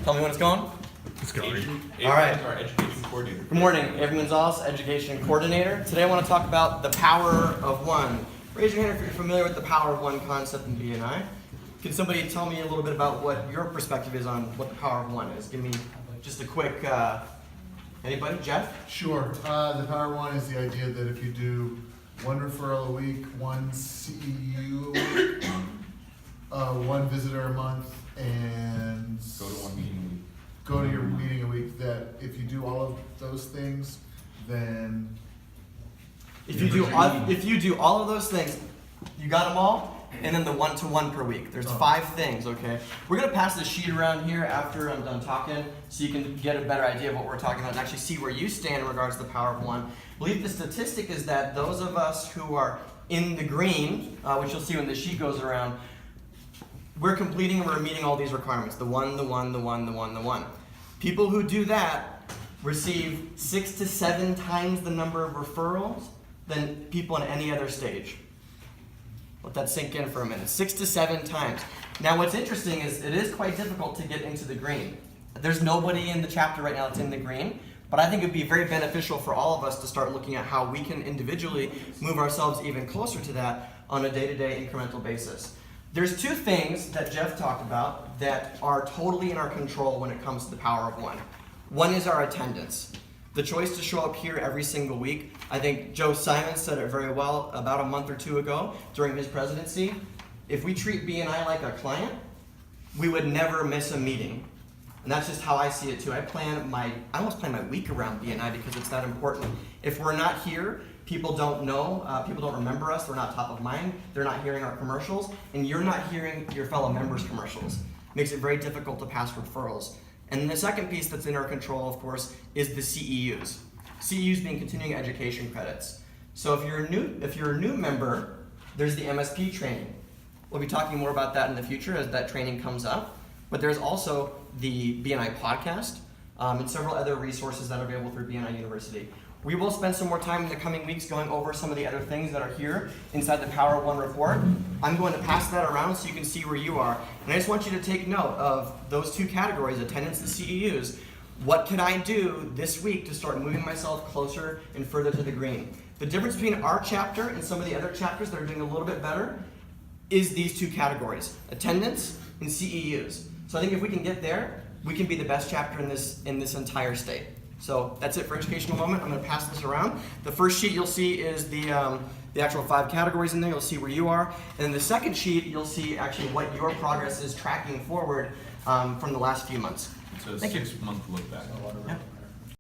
Tell me when it's going. It's going. All right. Our education coordinator. Good morning, Avery Gonzalez, Education Coordinator. Today I want to talk about the power of one. Raise your hand if you're familiar with the power of one concept in BNI. Can somebody tell me a little bit about what your perspective is on what the power of one is? Give me just a quick, anybody? Jeff? Sure. The Power One is the idea that if you do one referral a week, one CEU a week, one visitor a month, and Go to one meeting a week. go to your meeting a week, that if you do all of those things, then If you do all of those things, you got them all, and then the one-to-one per week. There's 5 things, okay? We're gonna pass this sheet around here after I'm done talking, so you can get a better idea of what we're talking about and actually see where you stand in regards to the power of one. I believe the statistic is that those of us who are in the green, which you'll see when the sheet goes around, we're completing and we're meeting all these requirements. The one, the one, the one, the one, the one. People who do that receive 6 to 7 times the number of referrals than people in any other stage. Let that sink in for a minute. 6 to 7 times. Now what's interesting is it is quite difficult to get into the green. There's nobody in the chapter right now that's in the green, but I think it would be very beneficial for all of us to start looking at how we can individually move ourselves even closer to that on a day-to-day incremental basis. There's 2 things that Jeff talked about that are totally in our control when it comes to the power of one. One is our attendance. The choice to show up here every single week. I think Joe Simon said it very well about a month or 2 ago during his presidency. If we treat BNI like a client, we would never miss a meeting. And that's just how I see it too. I almost plan my week around BNI because it's that important. If we're not here, people don't know, people don't remember us, we're not top of mind, they're not hearing our commercials, and you're not hearing your fellow members' commercials. Makes it very difficult to pass referrals. And the second piece that's in our control, of course, is the CEUs. CEUs being continuing education credits. So if you're a new member, there's the MSP training. We'll be talking more about that in the future as that training comes up. But there's also the BNI podcast and several other resources that are available through BNI University. We will spend some more time in the coming weeks going over some of the other things that are here inside the Power of One report. I'm going to pass that around so you can see where you are. And I just want you to take note of those 2 categories, attendance and CEUs. What can I do this week to start moving myself closer and further to the green? The difference between our chapter and some of the other chapters that are doing a little bit better is these 2 categories, attendance and CEUs. So I think if we can get there, we can be the best chapter in this entire state. So that's it for educational moment. I'm going to pass this around. The first sheet you'll see is the actual 5 categories in there. You'll see where you are. And then the second sheet, you'll see actually what your progress is tracking forward from the last few months. It's a Thank you. 6-month look back. Yeah.